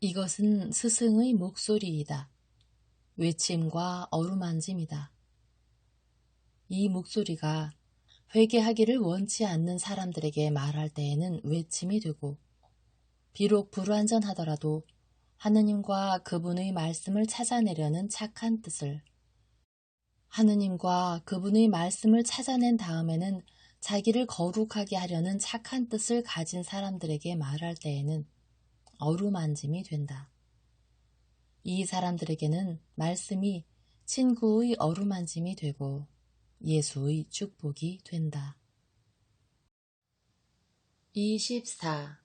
이것은 스승의 목소리이다. 외침과 어루만짐이다. 이 목소리가 회개하기를 원치 않는 사람들에게 말할 때에는 외침이 되고, 비록 불완전하더라도 하느님과 그분의 말씀을 찾아내려는 착한 뜻을, 하느님과 그분의 말씀을 찾아낸 다음에는 자기를 거룩하게 하려는 착한 뜻을 가진 사람들에게 말할 때에는 어루만짐이 된다. 이 사람들에게는 말씀이 친구의 어루만짐이 되고 예수의 축복이 된다. 24.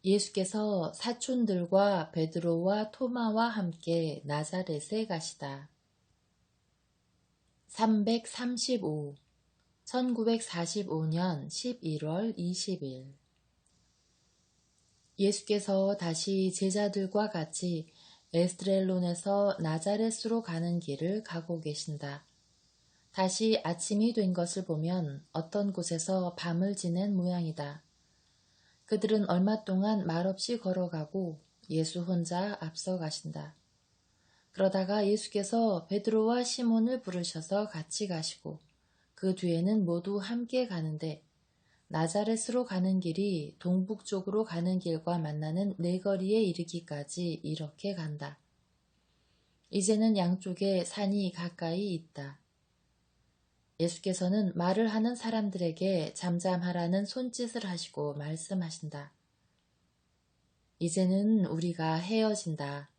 예수께서 사촌들과 베드로와 토마와 함께 나사렛에 가시다. 335. 1945년 11월 20일 예수께서 다시 제자들과 같이 에스드렐론에서 나자렛으로 가는 길을 가고 계신다. 다시 아침이 된 것을 보면 어떤 곳에서 밤을 지낸 모양이다. 그들은 얼마 동안 말없이 걸어가고 예수 혼자 앞서 가신다. 그러다가 예수께서 베드로와 시몬을 부르셔서 같이 가시고 그 뒤에는 모두 함께 가는데 나자렛으로 가는 길이 동북쪽으로 가는 길과 만나는 네거리에 이르기까지 이렇게 간다. 이제는 양쪽에 산이 가까이 있다. 예수께서는 말을 하는 사람들에게 잠잠하라는 손짓을 하시고 말씀하신다. 이제는 우리가 헤어진다.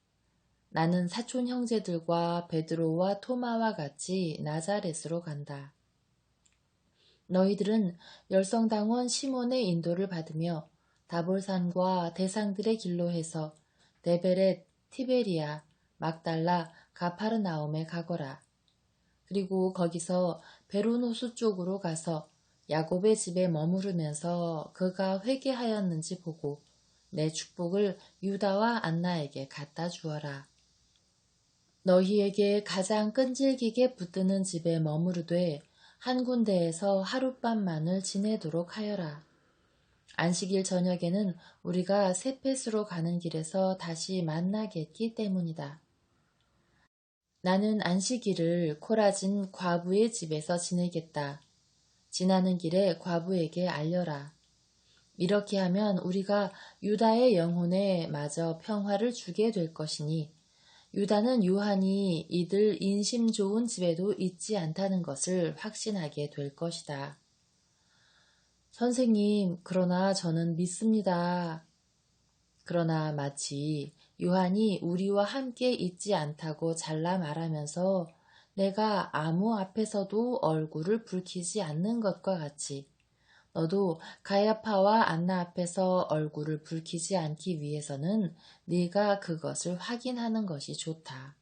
나는 사촌 형제들과 베드로와 토마와 같이 나자렛으로 간다. 너희들은 열성당원 시몬의 인도를 받으며 다볼산과 대상들의 길로 해서 데베렛, 티베리아, 막달라, 가파르나움에 가거라. 그리고 거기서 베로노수 쪽으로 가서 야곱의 집에 머무르면서 그가 회개하였는지 보고 내 축복을 유다와 안나에게 갖다 주어라. 너희에게 가장 끈질기게 붙드는 집에 머무르되 한 군데에서 하룻밤만을 지내도록 하여라. 안식일 저녁에는 우리가 세페스로 가는 길에서 다시 만나겠기 때문이다. 나는 안식일을 코라진 과부의 집에서 지내겠다. 지나는 길에 과부에게 알려라. 이렇게 하면 우리가 유다의 영혼에 마저 평화를 주게 될 것이니 유다는 유한히 이들 인심 좋은 집에도 있지 않다는 것을 확신하게 될 것이다. 선생님, 그러나 저는 믿습니다. 그러나 마치 요한이 우리와 함께 있지 않다고 잘라 말하면서 내가 아무 앞에서도 얼굴을 붉히지 않는 것과 같이 너도 가야파와 안나 앞에서 얼굴을 붉히지 않기 위해서는 네가 그것을 확인하는 것이 좋다.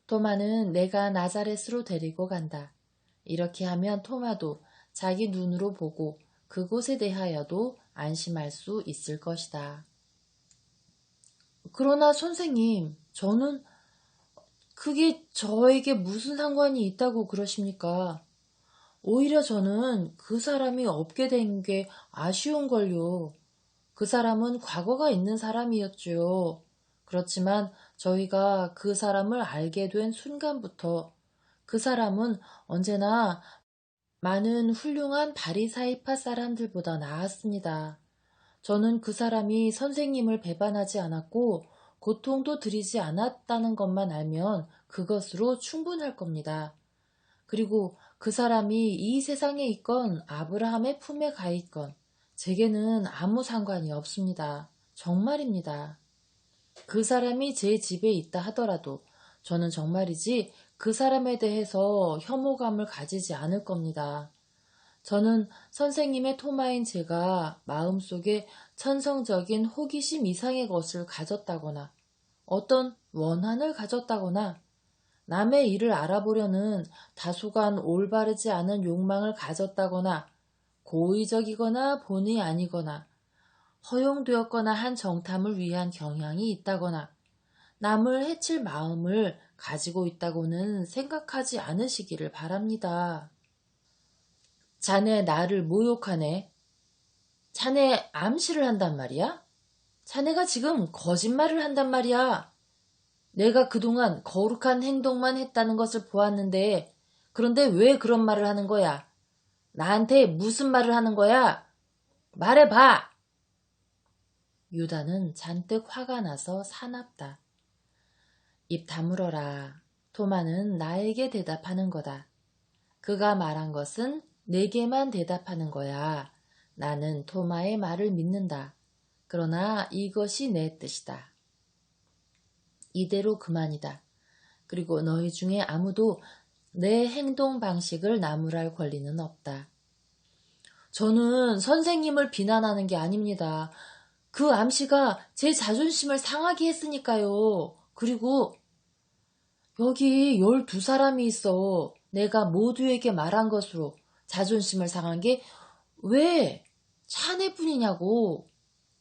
토마는 내가 나자렛으로 데리고 간다. 이렇게 하면 토마도 자기 눈으로 보고 그곳에 대하여도 안심할 수 있을 것이다. 그러나 선생님, 저는 그게 저에게 무슨 상관이 있다고 그러십니까? 오히려 저는 그 사람이 없게 된 게 아쉬운걸요. 그 사람은 과거가 있는 사람이었죠. 그렇지만 저희가 그 사람을 알게 된 순간부터 그 사람은 언제나 많은 훌륭한 바리사이파 사람들보다 나았습니다. 저는 그 사람이 선생님을 배반하지 않았고 고통도 드리지 않았다는 것만 알면 그것으로 충분할 겁니다. 그리고 그 사람이 이 세상에 있건 아브라함의 품에 가 있건 제게는 아무 상관이 없습니다. 정말입니다. 그 사람이 제 집에 있다 하더라도 저는 정말이지 그 사람에 대해서 혐오감을 가지지 않을 겁니다. 저는 선생님의 토마인 제가 마음속에 천성적인 호기심 이상의 것을 가졌다거나 어떤 원한을 가졌다거나 남의 일을 알아보려는 다소간 올바르지 않은 욕망을 가졌다거나 고의적이거나 본의 아니거나 허용되었거나 한 정탐을 위한 경향이 있다거나 남을 해칠 마음을 가지고 있다고는 생각하지 않으시기를 바랍니다. 자네 나를 모욕하네. 자네 암시를 한단 말이야? 자네가 지금 거짓말을 한단 말이야. 내가 그동안 거룩한 행동만 했다는 것을 보았는데, 그런데 왜 그런 말을 하는 거야? 나한테 무슨 말을 하는 거야? 말해봐! 유다는 잔뜩 화가 나서 사납다. 입 다물어라. 토마는 나에게 대답하는 거다. 그가 말한 것은 내게만 대답하는 거야. 나는 토마의 말을 믿는다. 그러나 이것이 내 뜻이다. 이대로 그만이다. 그리고 너희 중에 아무도 내 행동 방식을 나무랄 권리는 없다. 저는 선생님을 비난하는 게 아닙니다. 그 암시가 제 자존심을 상하게 했으니까요. 그리고 여기 12사람이 있어. 내가 모두에게 말한 것으로 자존심을 상한 게 왜 자네뿐이냐고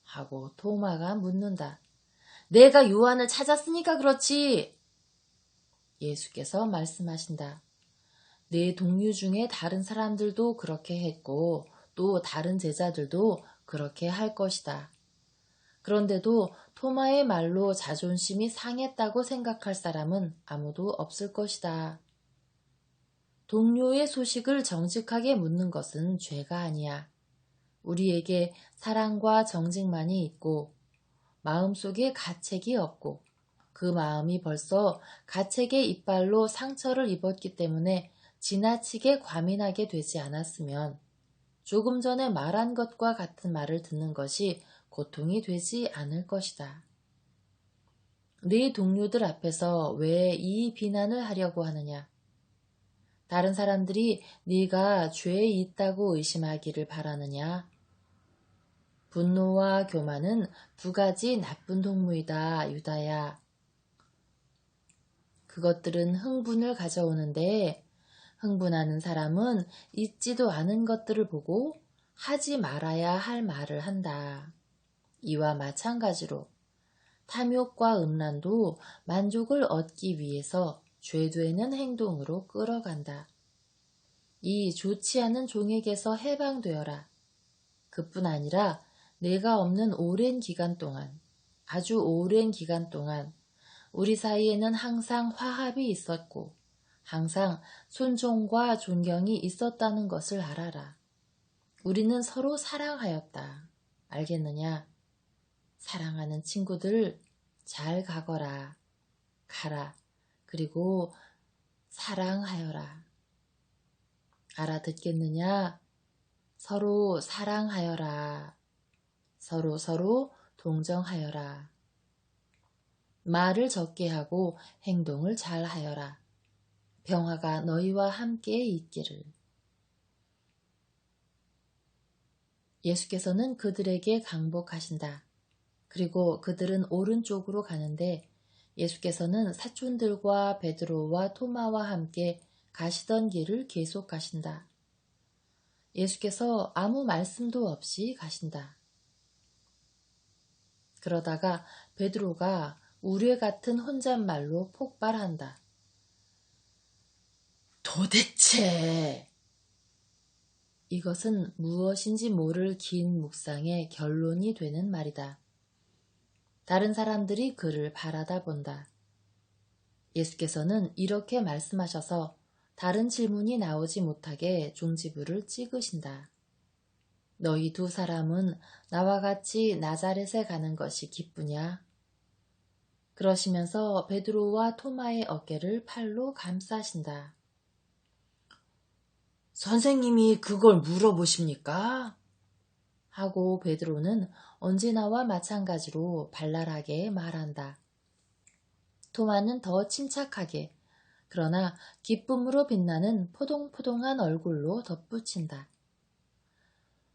하고 토마가 묻는다. 내가 요한을 찾았으니까 그렇지. 예수께서 말씀하신다. 내 동료 중에 다른 사람들도 그렇게 했고 또 다른 제자들도 그렇게 할 것이다. 그런데도 토마의 말로 자존심이 상했다고 생각할 사람은 아무도 없을 것이다. 동료의 소식을 정직하게 묻는 것은 죄가 아니야. 우리에게 사랑과 정직만이 있고 마음속에 가책이 없고 그 마음이 벌써 가책의 이빨로 상처를 입었기 때문에 지나치게 과민하게 되지 않았으면 조금 전에 말한 것과 같은 말을 듣는 것이 고통이 되지 않을 것이다. 네 동료들 앞에서 왜 이 비난을 하려고 하느냐? 다른 사람들이 네가 죄에 있다고 의심하기를 바라느냐? 분노와 교만은 두 가지 나쁜 동무이다, 유다야. 그것들은 흥분을 가져오는데 흥분하는 사람은 있지도 않은 것들을 보고 하지 말아야 할 말을 한다. 이와 마찬가지로 탐욕과 음란도 만족을 얻기 위해서 죄되는 행동으로 끌어간다. 이 좋지 않은 종에게서 해방되어라. 그뿐 아니라 내가 없는 오랜 기간 동안, 아주 오랜 기간 동안 우리 사이에는 항상 화합이 있었고 항상 존중과 존경이 있었다는 것을 알아라. 우리는 서로 사랑하였다. 알겠느냐? 사랑하는 친구들 잘 가거라. 가라. 그리고 사랑하여라. 알아듣겠느냐? 서로 사랑하여라. 서로 동정하여라. 말을 적게 하고 행동을 잘 하여라. 평화가 너희와 함께 있기를. 예수께서는 그들에게 강복하신다. 그리고 그들은 오른쪽으로 가는데 예수께서는 사촌들과 베드로와 토마와 함께 가시던 길을 계속 가신다. 예수께서 아무 말씀도 없이 가신다. 그러다가 베드로가 우레 같은 혼잣말로 폭발한다. 도대체! 이것은 무엇인지 모를 긴 묵상의 결론이 되는 말이다. 다른 사람들이 그를 바라다 본다. 예수께서는 이렇게 말씀하셔서 다른 질문이 나오지 못하게 종지부를 찍으신다. 너희 두 사람은 나와 같이 나자렛에 가는 것이 기쁘냐? 그러시면서 베드로와 토마의 어깨를 팔로 감싸신다. 선생님이 그걸 물어보십니까? 하고 베드로는 언제나와 마찬가지로 발랄하게 말한다. 토마는 더 침착하게 그러나 기쁨으로 빛나는 포동포동한 얼굴로 덧붙인다.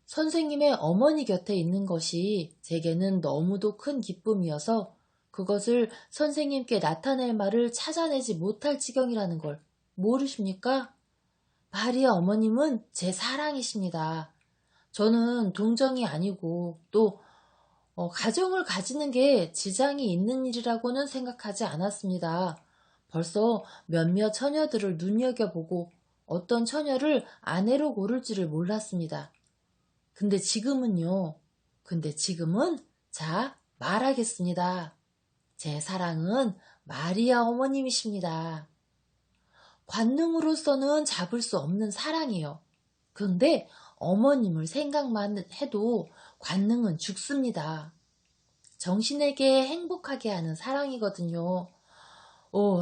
선생님의 어머니 곁에 있는 것이 제게는 너무도 큰 기쁨이어서 그것을 선생님께 나타낼 말을 찾아내지 못할 지경이라는 걸 모르십니까? 마리아 어머님은 제 사랑이십니다. 저는 동정이 아니고 또 가정을 가지는 게 지장이 있는 일이라고는 생각하지 않았습니다. 벌써 몇몇 처녀들을 눈여겨보고 어떤 처녀를 아내로 고를지를 몰랐습니다. 근데 지금은 자, 말하겠습니다. 제 사랑은 마리아 어머님이십니다. 관능으로서는 잡을 수 없는 사랑이요. 그런데 어머님을 생각만 해도 관능은 죽습니다. 정신에게 행복하게 하는 사랑이거든요.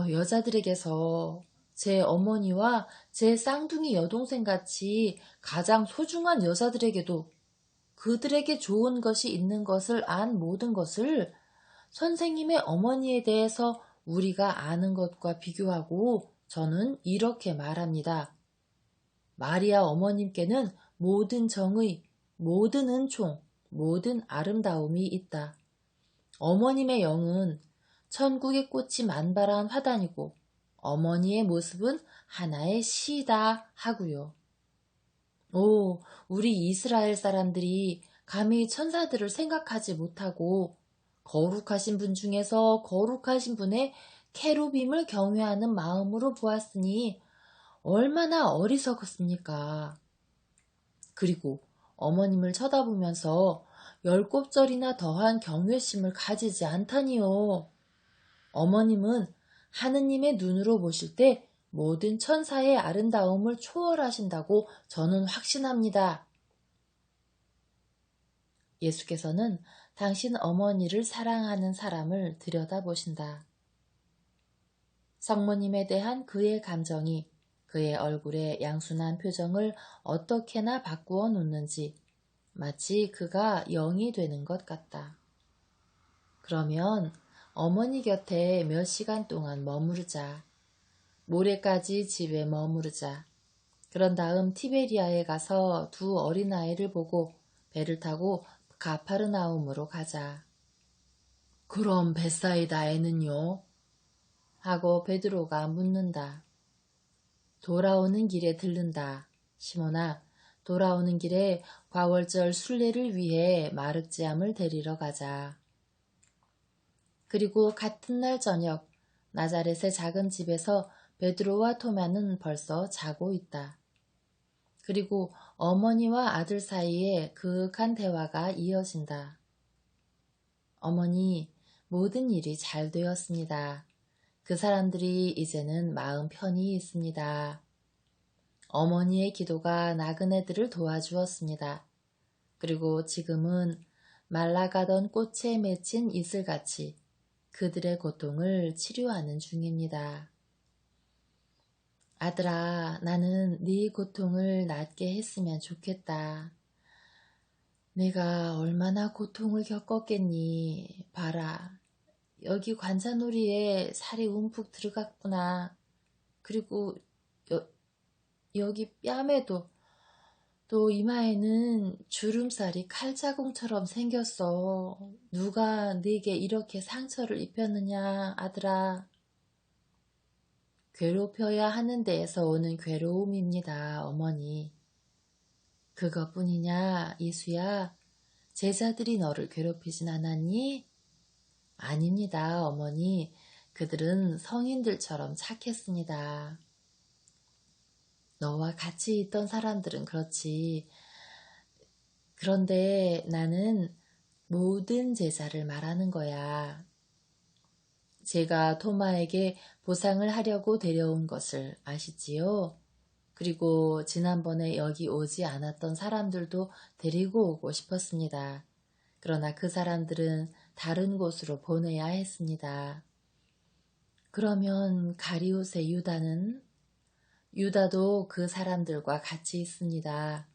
여자들에게서 제 어머니와 제 쌍둥이 여동생 같이 가장 소중한 여자들에게도 그들에게 좋은 것이 있는 것을 안 모든 것을 선생님의 어머니에 대해서 우리가 아는 것과 비교하고 저는 이렇게 말합니다. 마리아 어머님께는 모든 정의, 모든 은총, 모든 아름다움이 있다. 어머님의 영은 천국의 꽃이 만발한 화단이고 어머니의 모습은 하나의 시다 하고요. 우리 이스라엘 사람들이 감히 천사들을 생각하지 못하고 거룩하신 분 중에서 거룩하신 분의 케루빔을 경외하는 마음으로 보았으니 얼마나 어리석었습니까? 그리고 어머님을 쳐다보면서 10곱절이나 더한 경외심을 가지지 않다니요. 어머님은 하느님의 눈으로 보실 때 모든 천사의 아름다움을 초월하신다고 저는 확신합니다. 예수께서는 당신 어머니를 사랑하는 사람을 들여다보신다. 성모님에 대한 그의 감정이 그의 얼굴의 양순한 표정을 어떻게나 바꾸어 놓는지 마치 그가 영이 되는 것 같다. 그러면 어머니 곁에 몇 시간 동안 머무르자. 모레까지 집에 머무르자. 그런 다음 티베리아에 가서 두 어린아이를 보고 배를 타고 가파르나움으로 가자. 그럼 벳사이다에는요? 하고 베드로가 묻는다. 돌아오는 길에 들른다. 시몬아, 돌아오는 길에 과월절 순례를 위해 마륵지암을 데리러 가자. 그리고 같은 날 저녁 나자렛의 작은 집에서 베드로와 토마는 벌써 자고 있다. 그리고 어머니와 아들 사이에 그윽한 대화가 이어진다. 어머니, 모든 일이 잘 되었습니다. 그 사람들이 이제는 마음 편히 있습니다. 어머니의 기도가 나그네들을 도와주었습니다. 그리고 지금은 말라가던 꽃에 맺힌 이슬같이 그들의 고통을 치료하는 중입니다. 아들아, 나는 네 고통을 낫게 했으면 좋겠다. 내가 얼마나 고통을 겪었겠니? 봐라, 여기 관자놀이에 살이 움푹 들어갔구나. 그리고 여기 뺨에도 또 이마에는 주름살이 칼자국처럼 생겼어. 누가 네게 이렇게 상처를 입혔느냐, 아들아. 괴롭혀야 하는 데에서 오는 괴로움입니다, 어머니. 그것뿐이냐, 이수야? 제자들이 너를 괴롭히진 않았니? 아닙니다, 어머니. 그들은 성인들처럼 착했습니다. 너와 같이 있던 사람들은 그렇지. 그런데 나는 모든 제자를 말하는 거야. 제가 토마에게 보상을 하려고 데려온 것을 아시지요? 그리고 지난번에 여기 오지 않았던 사람들도 데리고 오고 싶었습니다. 그러나 그 사람들은 다른 곳으로 보내야 했습니다. 그러면 가리옷의 유다는? 유다도 그 사람들과 같이 있습니다.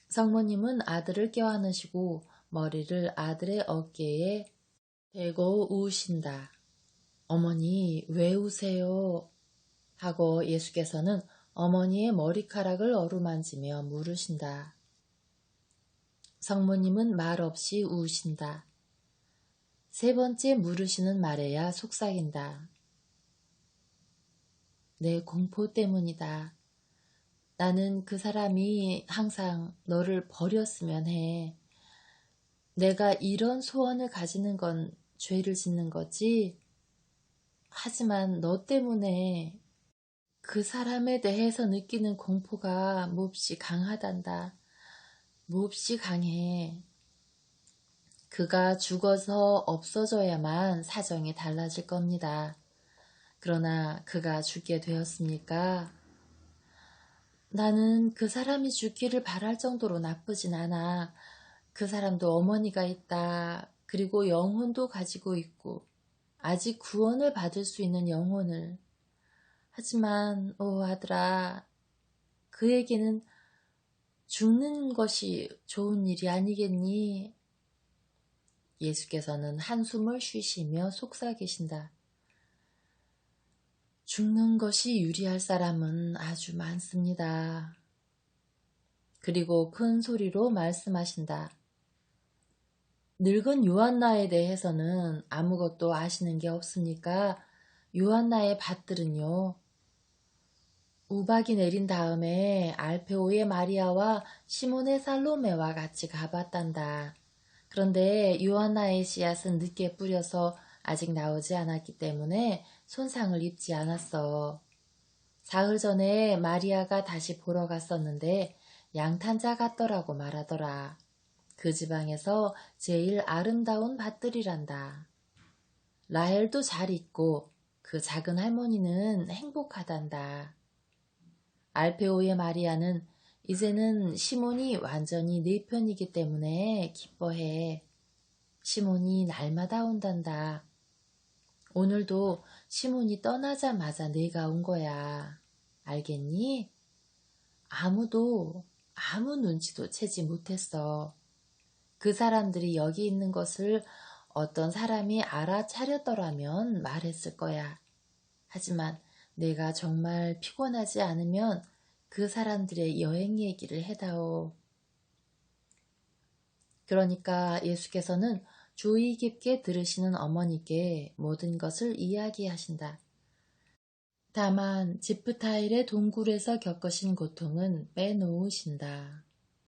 성모님은 아들을 껴안으시고 머리를 아들의 어깨에 대고 우신다. 어머니, 왜 우세요? 하고 예수께서는 어머니의 머리카락을 어루만지며 물으신다. 성모님은 말없이 우신다. 세 번째 물으시는 말에야 속삭인다. 내 공포 때문이다. 나는 그 사람이 항상 너를 버렸으면 해. 내가 이런 소원을 가지는 건 죄를 짓는 거지. 하지만 너 때문에 그 사람에 대해서 느끼는 공포가 몹시 강하단다. 몹시 강해. 그가 죽어서 없어져야만 사정이 달라질 겁니다. 그러나 그가 죽게 되었습니까? 나는 그 사람이 죽기를 바랄 정도로 나쁘진 않아. 그 사람도 어머니가 있다. 그리고 영혼도 가지고 있고 아직 구원을 받을 수 있는 영혼을. 하지만 오 아들아, 그에게는 죽는 것이 좋은 일이 아니겠니? 예수께서는 한숨을 쉬시며 속삭이신다. 죽는 것이 유리할 사람은 아주 많습니다. 그리고 큰 소리로 말씀하신다. 늙은 요한나에 대해서는 아무것도 아시는 게 없습니까? 요한나의 밭들은요. 우박이 내린 다음에 알페오의 마리아와 시몬의 살로메와 같이 가봤단다. 그런데 요한나의 씨앗은 늦게 뿌려서 아직 나오지 않았기 때문에 손상을 입지 않았어. 사흘 전에 마리아가 다시 보러 갔었는데 양탄자 같더라고 말하더라. 그 지방에서 제일 아름다운 밭들이란다. 라헬도 잘 있고 그 작은 할머니는 행복하단다. 알페오의 마리아는 이제는 시몬이 완전히 네 편이기 때문에 기뻐해. 시몬이 날마다 온단다. 오늘도 시몬이 떠나자마자 내가 온 거야. 알겠니? 아무도 아무 눈치도 채지 못했어. 그 사람들이 여기 있는 것을 어떤 사람이 알아차렸더라면 말했을 거야. 하지만 내가 정말 피곤하지 않으면 그 사람들의 여행 얘기를 해다오. 그러니까 예수께서는 주의 깊게 들으시는 어머니께 모든 것을 이야기하신다. 다만 지프타일의 동굴에서 겪으신 고통은 빼놓으신다.